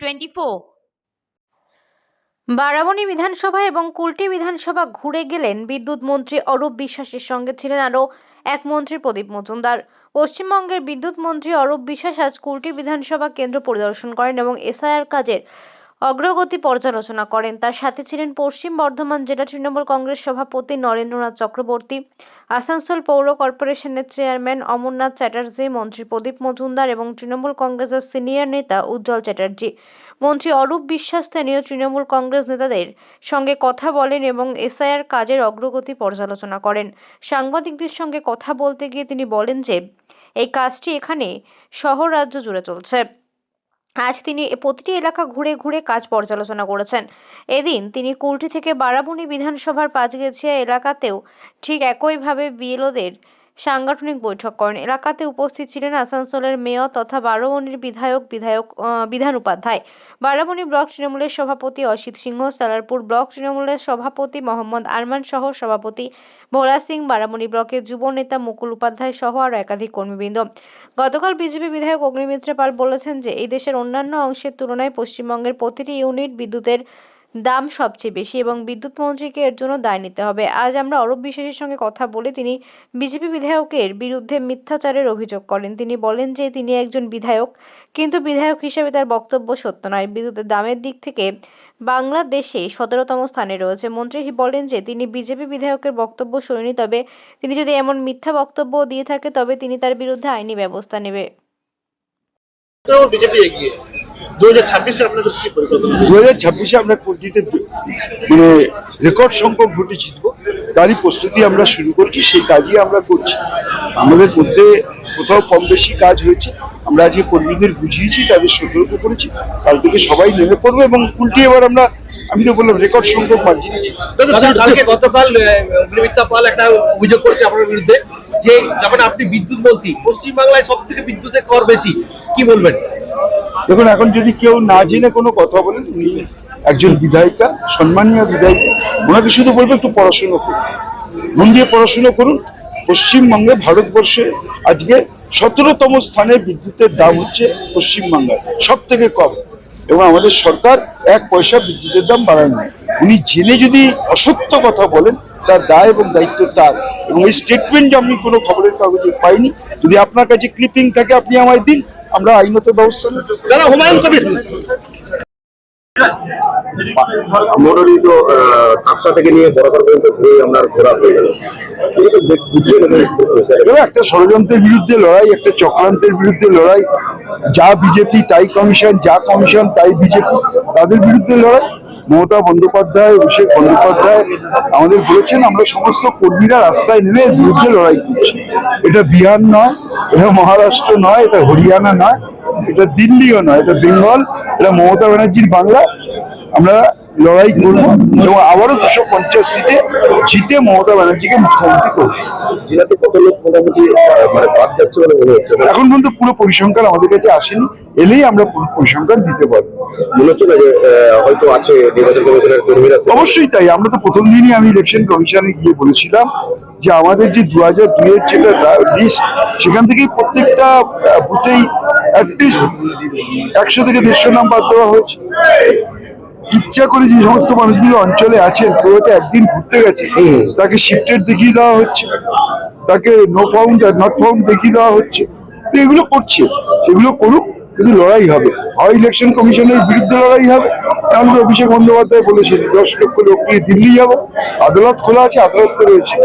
24। বারাবণী বিধানসভা এবং কুলটি বিধানসভা ঘুরে গেলেন বিদ্যুৎ মন্ত্রী অরূপ বিশ্বাসের সঙ্গে ছিলেন আরও এক মন্ত্রী প্রদীপ মজুমদার। পশ্চিমবঙ্গের বিদ্যুৎ মন্ত্রী অরূপ বিশ্বাস আজ কুলটি বিধানসভা কেন্দ্র পরিদর্শন করেন এবং এসআইআর কাজের অগ্রগতি পর্যালোচনা করেন। তার সাথে ছিলেন পশ্চিম বর্ধমান জেলা তৃণমূল কংগ্রেস সভাপতি নরেন্দ্রনাথ চক্রবর্তী, আসানসোল পৌর কর্পোরেশনের চেয়ারম্যান অমরনাথ চ্যাটার্জি, মন্ত্রী প্রদীপ মজুমদার এবং তৃণমূল কংগ্রেসের সিনিয়র নেতা উজ্জ্বল চ্যাটার্জি। মন্ত্রী অরূপ বিশ্বাস স্থানীয় তৃণমূল কংগ্রেস নেতাদের সঙ্গে কথা বলেন এবং এসআইআর কাজের অগ্রগতি পর্যালোচনা করেন। সাংবাদিকদের সঙ্গে কথা বলতে গিয়ে তিনি বলেন যে এই কাজটি এখানে শহর রাজ্য জুড়ে চলছে। আজ তিনি প্রতিটি এলাকা ঘুরে ঘুরে কাজ পর্যালোচনা করেছেন। এদিন তিনি কুলটি থেকে বারাবণী বিধানসভার পাঁচগেছিয়া এলাকাতেও ঠিক একইভাবে বিএলওদের সাংগঠনিক বৈঠক করেন। এলাকাতে উপস্থিত ছিলেন আসানসোলের মেয়র তথা বারাবণীর বিধান উপাধ্যায়, বারাবণী ব্লক তৃণমূলের সভাপতি অসিত সিংহ, সালারপুর ব্লক তৃণমূলের সভাপতি মোহাম্মদ আরমান সহ সভাপতি ভোলা সিং, বারাবণী ব্লকের যুব নেতা মুকুল উপাধ্যায় সহ আরও একাধিক কর্মীবৃন্দ। গতকাল বিজেপি বিধায়ক অগ্নিমিত্র পাল বলেছেন যে এই দেশের অন্যান্য অংশের তুলনায় পশ্চিমবঙ্গের প্রতিটি ইউনিট বিদ্যুতের দাম সবচেয়ে বেশি এবং বিদ্যুৎ মন্ত্রীকে এর জন্য দায় নিতে হবে। আজ আমরা অরূপ বিশ্বাসের সঙ্গে কথা বলে তিনি বিজেপি বিধায়কের বিরুদ্ধে মিথ্যাচারের অভিযোগ করেন। তিনি বলেন যে তিনি একজন বিধায়ক, কিন্তু বিধায়ক হিসেবে তার বক্তব্য সত্য নয়। বিদ্যুতের দামের দিক থেকে বাংলাদেশে 17তম স্থানে রয়েছে। মন্ত্রী বলেন যে তিনি বিজেপি বিধায়কের বক্তব্য শুনেনি, তবে তিনি যদি এমন মিথ্যা বক্তব্য দিয়ে থাকে তবে তিনি তার বিরুদ্ধে আইনি ব্যবস্থা নেবে। বিজেপি এগিয়ে 2026-এ আপনাদের কি পরিকল্পনা? 2026-এ আমরা কুলটিতে মানে রেকর্ড সংখ্যক ভোটে জিতব, তারই প্রস্তুতি আমরা শুরু করছি। সেই কাজই আমরা করছি। আমাদের মধ্যে কোথাও কম বেশি কাজ হয়েছে, আমরা আজকে কর্মীদের বুঝিয়েছি, তাদের সতর্ক করেছি। কাল থেকে সবাই নেমে পড়বো এবং কুলটি এবার আমি তো বললাম রেকর্ড সংখ্যক ভোট জিতেছি। গতকাল অগ্নিমিত্র পাল একটা অভিযোগ করেছে আপনার বিরুদ্ধে যে যখন আপনি বিদ্যুৎ মন্ত্রী, পশ্চিমবাংলায় সব থেকে বিদ্যুতের কর বেশি, কি বলবেন? দেখুন, এখন যদি কেউ না জেনে কোনো কথা বলেন, উনি একজন বিধায়িকা, সম্মানীয় বিধায়িকা, ওনাকে শুধু বলবো একটু পড়াশুনো করুন, মন দিয়ে পড়াশুনো করুন। পশ্চিমবঙ্গে ভারতবর্ষে আজকে 17তম স্থানে বিদ্যুতের দাম হচ্ছে পশ্চিমবাংলায়, সব থেকে কম, এবং আমাদের সরকার 1 পয়সা বিদ্যুতের দাম বাড়ায় না। উনি জেনে যদি অসত্য কথা বলেন, তার দায় এবং দায়িত্ব তার। এবং এই স্টেটমেন্ট আমি কোনো খবরের কাগজে পাইনি। যদি আপনার কাছে ক্লিপিং থাকে আপনি আমায় দিন, আমরা আইনত ব্যবস্থা নেব। দাদা হুমায়ুন কবির মোটামুটি তো কাকসা থেকে নিয়ে বরাবর পর্যন্ত ঘুরে আমরা ঘোরা হয়ে গেল। একটা ষড়যন্ত্রের বিরুদ্ধে লড়াই, একটা চক্রান্তের বিরুদ্ধে লড়াই। যা বিজেপি তাই কমিশন, যা কমিশন তাই বিজেপি, তাদের বিরুদ্ধে লড়াই। মমতা বন্দ্যোপাধ্যায়, অভিষেক বন্দ্যোপাধ্যায় আমাদের বলেছেন আমরা সমস্ত কর্মীরা রাস্তায় নেমে এর বিরুদ্ধে লড়াই করছি। এটা বিহার নয়, এটা মহারাষ্ট্র নয়, এটা হরিয়ানা নয়, এটা দিল্লিও নয়, এটা বেঙ্গল, এটা মমতা ব্যানার্জির বাংলা। আমরা লড়াই করব এবং আবারও 250 সিটে জিতে মমতা ব্যানার্জিকে মুখ্যমন্ত্রী করব। জেলাতে কত লোক মোটামুটি মানে বাদ যাচ্ছে বলে মনে হচ্ছে? এখন পর্যন্ত পুরো পরিসংখ্যান আমাদের কাছে আসেনি, এলেই আমরা পুরো পরিসংখ্যান দিতে পারবো। মনে হচ্ছে না যে হয়তো আছে নির্বাচন কমিশনের কর্মীরা? অবশ্যই তাই। আমরা তো প্রথম দিনই আমি ইলেকশন কমিশনে গিয়ে বলেছিলাম যে আমাদের যে 2002-এর যেটা লিস্ট, সেখান থেকেই প্রত্যেকটা বুথেই অ্যাটলিস্ট 100 থেকে 150 নাম বাদ দেওয়া হয়েছে। ইচ্ছা করে যে সমস্ত মানুষগুলো অঞ্চলে আছেন, কেউ হয়তো একদিন ঘুরতে গেছে, তাকে শিফটেড দেখিয়ে দেওয়া হচ্ছে, তাকে নো ফাউন্ড আর নট ফাউন্ড দেখিয়ে দেওয়া হচ্ছে। তো এগুলো করছে, সেগুলো করুক, কিন্তু লড়াই হবে। হয় ইলেকশন কমিশনের বিরুদ্ধে লড়াই হবে, তাহলে তো অভিষেক বন্দ্যোপাধ্যায় বলেছেন 10 লক্ষ লোক নিয়ে দিল্লি যাবো। আদালত খোলা আছে, আদালত তো রয়েছে।